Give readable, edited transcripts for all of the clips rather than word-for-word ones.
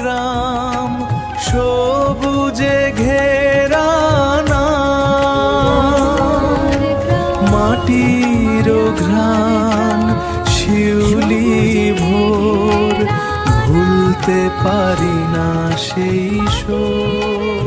গ্রাম সবুজে ঘেরা নাম, মাটির ঘ্রাণ শিউলি ভোর, ভুলতে পারি না সেই সুর।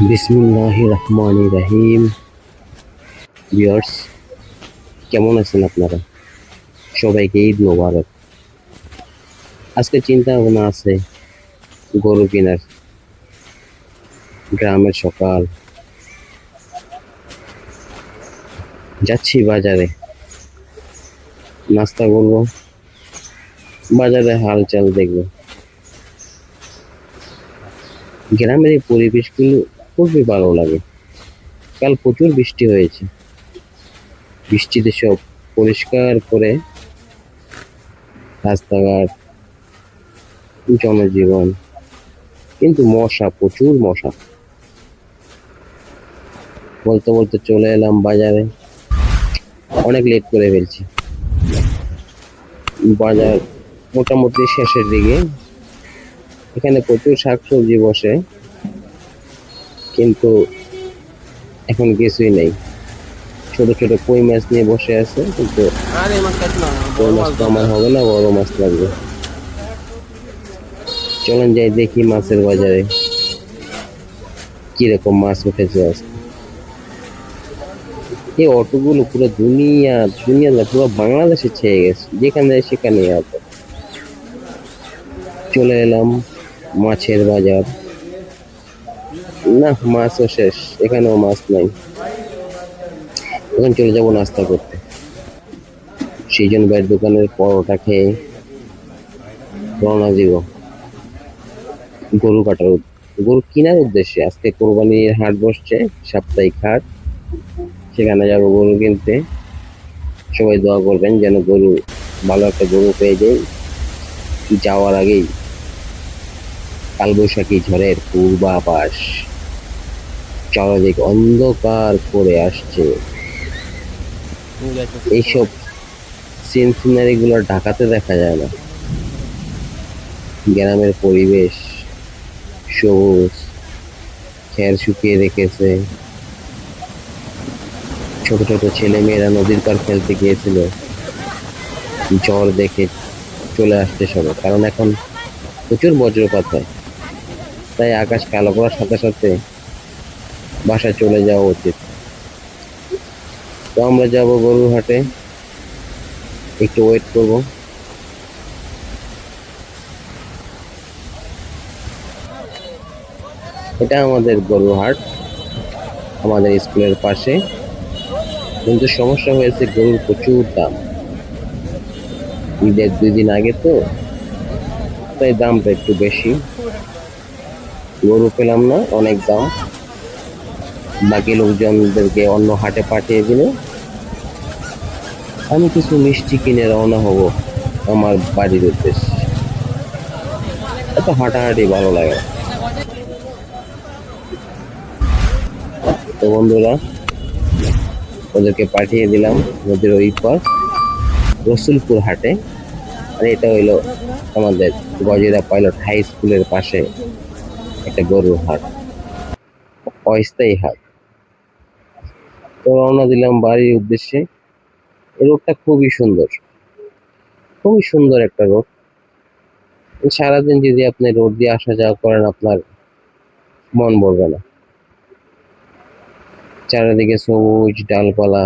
বিসমিল্লাহির রহমানির রহিম। ভিউয়ার্স, কেমন আছেন আপনারা? সবাইকে ঈদ মোবারক। আজকে চিন্তা ভাবনা আছে গরু কেনার। গ্রামের সকাল, যাচ্ছি বাজারে, নাস্তা করবো, বাজারে হালচাল দেখবো। গ্রামের এই পরিবেশগুলো খুবই ভালো লাগে। কাল প্রচুর বৃষ্টি হয়েছে, বৃষ্টিতে সব পরিষ্কার করে রাস্তাঘাট, জনজীবন, কিন্তু মশা, প্রচুর মশা। বলতে বলতে চলে এলাম বাজারে, অনেক লেট করে ফেলছি। বাজার মোটামুটি শেষের দিকে। এখানে প্রচুর শাকসবজি বসে, কিন্তু এখন কিছুই নেই। ছোট ছোট কই মাছ নিয়ে বসে আছে, কিন্তু কই মাছ তো আমার হবে না, বড় মাছ লাগবে। চলেন যাই দেখি মাছের বাজারে কিরকম মাছ উঠেছে আজকে। এই অটোগুলো পুরো দুনিয়া দুনিয়া না, পুরো বাংলাদেশে ছেয়ে গেছে, যেখানে সেখানে অটো। চলে এলাম মাছের বাজার। না, মাছও শেষ, এখানেও মাছ নাই। এখন চলে যাবো নাস্তা করতে। সৃজন ভাইয়ের দোকানের পরোটা খেয়ে রওনা দিব গরু কাটার গরু কেনার উদ্দেশ্যে। আজকে কোরবানির হাট বসছে, সাপ্তাহিক হাট। সেখানে যাবো গরু কিনতে। সবাই দোয়া করবেন যেন গরু, ভালো একটা গরু পেয়ে যাই যাওয়ার আগেই। কালবৈশাখী ঝড়ের পূর্বাভাস, চারদিক অন্ধকার করে আসছে। এইসব সিন সিনারি গুলো ঢাকাতে দেখা যায় না। গ্রামের পরিবেশ সবুজ, খের শুকিয়ে রেখেছে। ছোট ছোট ছেলে মেয়েরা নদীর পার খেলতে গিয়েছিল, ঝড় দেখে চলে আসছে সবাই, কারণ এখন প্রচুর বজ্রপাত হয়। তাই আকাশ কালো করার সাথে সাথে বাসায় চলে যাওয়া উচিত। তো আমরা যাব গরুর হাটে, একটু ওয়েট করব। এটা আমাদের গরুর হাট, আমাদের স্কুলের পাশে। কিন্তু সমস্যা হয়েছে, গরুর প্রচুর দাম। ঈদের 2 দিন আগে তো, তাই দামটা একটু বেশি। গরু পেলাম না, অনেক দাম। বাকি লোকজনদেরকে অন্য হাটে পাঠিয়ে দিলে আমি কিছু মিষ্টি কিনে রওনা হব আমার বাড়ির উদ্দেশ্যে। এত হাঁটাহাঁটি ভালো লাগে। তো বন্ধুরা, ওদেরকে পাঠিয়ে দিলাম নদীর ওই পার রসুলপুর হাটে। আর এটা হইলো আমাদের গজিরা পাইলট হাই স্কুলের পাশে একটা গরুর হাট, অস্থায়ী হাট। তো রওনা দিলাম বাড়ির উদ্দেশ্যে। এই রোডটা খুবই সুন্দর, খুবই সুন্দর একটা রোড। সারাদিন যদি আপনি রোড দিয়ে আসা যাওয়া করেন, আপনার মন ভরবে না। চারিদিকে সবুজ ডালপালা,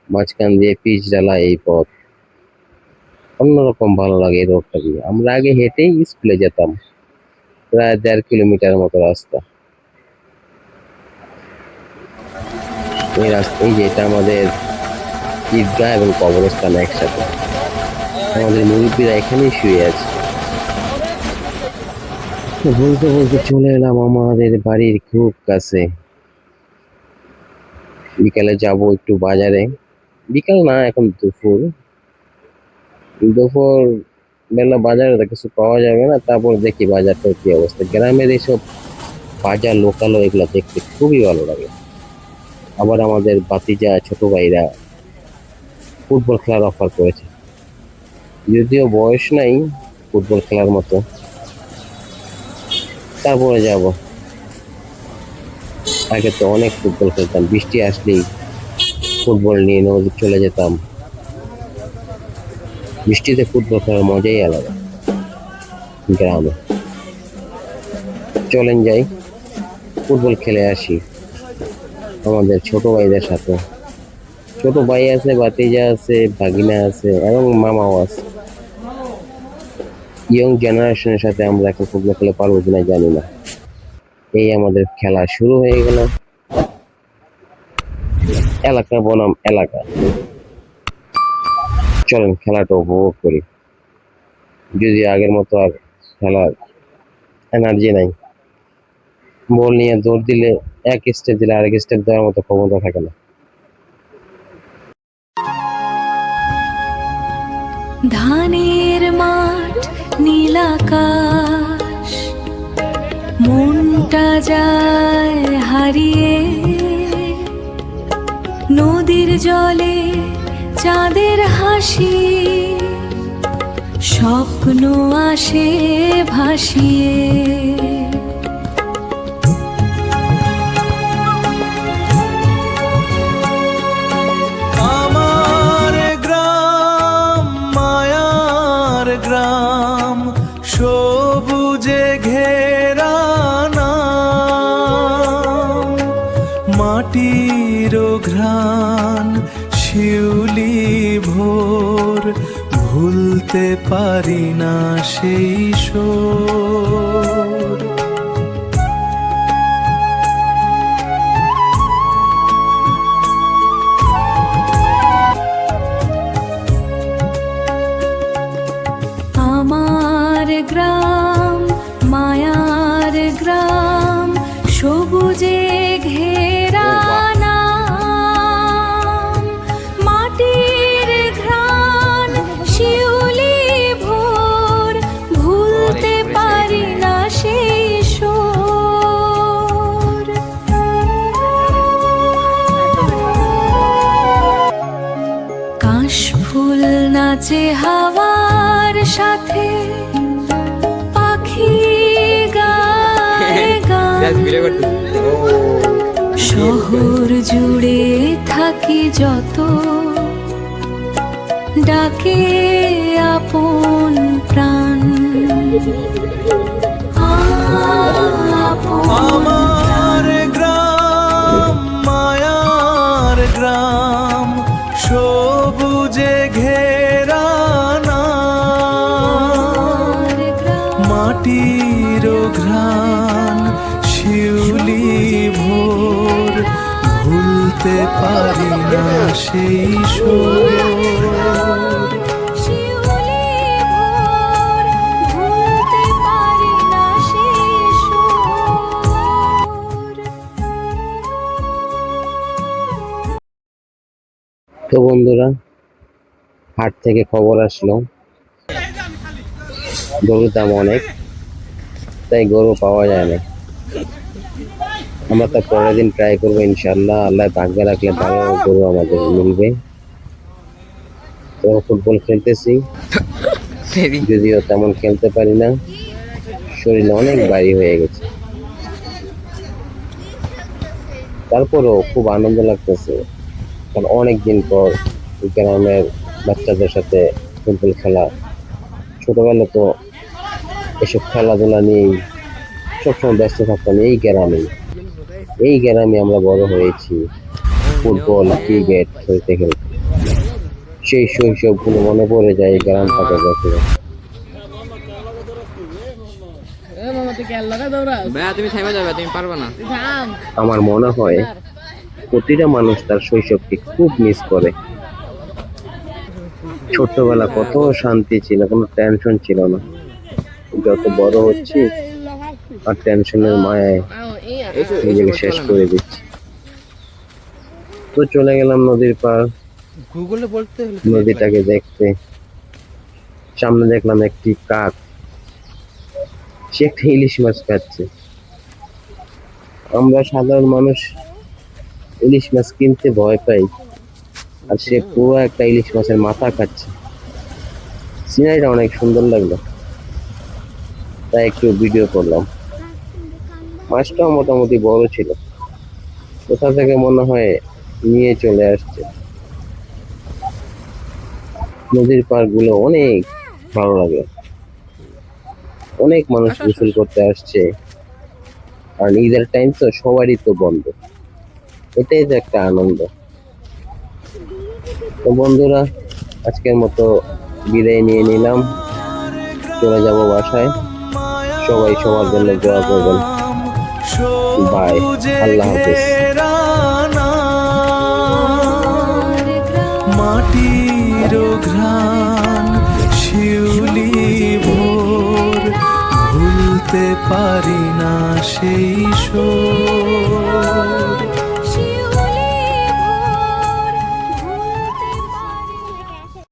মাঝখান দিয়ে পিচ ডালা এই পথ। অন্যরকম ভালো লাগে এই রোডটা দিয়ে। আমরা আগে হেঁটেই স্কুলে যেতাম, প্রায় 1.5 কিলোমিটার মতো রাস্তা। এই রাস্তা, এই যে এটা আমাদের ঈদগাহ এবং কবরস্থান একসাথে। আমাদের মুরব্বীরা এখানেই শুয়ে আছে। তো বলতে বলতে চলে এলাম আমাদের বাড়ির খুব কাছে। বিকালে যাব একটু বাজারে। বিকাল না, এখন দুপুর। দুপুর বেলা বাজারে তো কিছু পাওয়া যাবে না, তারপর দেখি বাজারটার কি অবস্থা। গ্রামের এইসব বাজার লোকালয় এগুলো দেখতে খুবই ভালো লাগে। আবার আমাদের বাতিজা ছোট ভাইরা ফুটবল খেলার অফার করেছে। যদিও বয়স নাই ফুটবল খেলার মতো, তারপরে যাব। আগে তো অনেক ফুটবল খেলতাম, বৃষ্টি আসলেই ফুটবল নিয়ে নদী চলে যেতাম। বৃষ্টিতে ফুটবল খেলার মজাই আলাদা গ্রামে। চলেন যাই, ফুটবল খেলে আসি আমাদের ছোট ভাইদের সাথে। ছোট ভাই আছে, ভাতিজা আছে, ভাগিনা আছে এবং মামাও আছে। ইয়ং জেনারেশনের সাথে আমরা এখন ফুটবল খেলে পারবো কিনা জানি না। এই আমাদের খেলা শুরু হয়ে গেল। এলাকা বনাম এলাকা, চলেন খেলাটা উপভোগ করি। যদি আগের মতো আর খেলার এনার্জি নাই, বল নিয়ে দৌড় দিলে এক স্টেপ দিলে আরেক স্টেপ দেওয়ার মতো ক্ষমতা থাকে না। ধানের মাঠ নীলাকাশ, মনটা যায় হারিয়ে, নদীর জলে চাঁদের হাসি, স্বপ্ন আসে ভাসিয়ে। আমার গ্রাম মায়ার গ্রাম, সবুজে ঘেরা নাম। মাটির ঘ্রাণ শিউলি ভোর, ভুলতে পারি না সেই সুর। আমার গ্রাম মায়ার গ্রাম, সবুজে ঘেরা নাম। মাটির ঘ্রাণ শিউলি ভোর, ভুলতে পারি না সেই সুর। কাশফুল নাচে হাওয়ার সাথে, পাখি গায় গান। শহর জুড়ে থাকি যত, ডাকে আপন প্রাণ। আপন আমার গ্রাম মায়ার গ্রাম, সবুজে ঘেরা নাম। মাটির ঘ্রাণ শিউলি ভোর, ভুলতে পারি না সেই সুর। শিউলি ভোর, ভুলতে পারি না সেই সুর। তো বন্ধুরা, হাট থেকে খবর আসলো গরুর দাম অনেক, তাই গরু পাওয়া যায় না। আমরা তো পরের দিন ট্রাই করবো ইনশাল্লাহ, আল্লাহ ভাগ্যে রাখলে ভালো গরু আমাদের মিলবে। তো ফুটবল খেলতেছি, যদিও তেমন খেলতে পারি না, শরীরে অনেক ভারী হয়ে গেছে। তারপরেও খুব আনন্দ লাগতেছে, কারণ অনেকদিন পর গ্রামের বাচ্চাদের সাথে ফুটবল খেলা। ছোটবেলা তো এসব খেলাধুলা নিয়েই সবসময় ব্যস্ত থাকতাম। এই গ্রামে আমরা বড় হয়েছি, ফুটবল ক্রিকেট খেলতে খেলতে। সেই শৈশবগুলো মনে পড়ে যায় এই গ্রামটাকে দেখে। তুমি থাইমা যাবে, তুমি পারবে না। আমার মনে হয় প্রতিটা মানুষ তার শৈশবকে খুব মিস করে। ছোট্টবেলা কত শান্তি ছিল, কোনো টেনশন ছিল না। যত বড় হচ্ছি আর টেনশনের মায়ায় নিজেকে শেষ করে দিচ্ছি। তো চলে গেলাম নদীর পার, গুগলে বলতে হলে নদীটাকে দেখতে। সামনে দেখলাম একটি কাক, সে একটা ইলিশ মাছ খাচ্ছে। আমরা সাধারণ মানুষ ইলিশ মাছ কিনতে ভয় পাই, আর সে পুরো একটা ইলিশ মাছের মাথা খাচ্ছে। সিনারিটা অনেক সুন্দর লাগলো, তাই একটু ভিডিও করলাম। মাছটাও মোটামুটি বড় ছিল, কোথা থেকে মনে হয় নিয়ে চলে আসছে। নদীর পাড় গুলো অনেক ভালো লাগে, অনেক মানুষ গোসল করতে আসছে, আর ঈদের টাইম তো সবারই তো বন্ধ, এটাই তো একটা আনন্দ। তো বন্ধুরা, আজকের মতো বিদায় নিয়ে নিলাম, চলে যাব বাসায়। সবাই সবার জন্য দোয়া করবেন। বাই, আল্লাহ হাফেজ। মাটির ঘ্রাণ শিউলি ভোর, ভুলতে পারি না সেই শোর।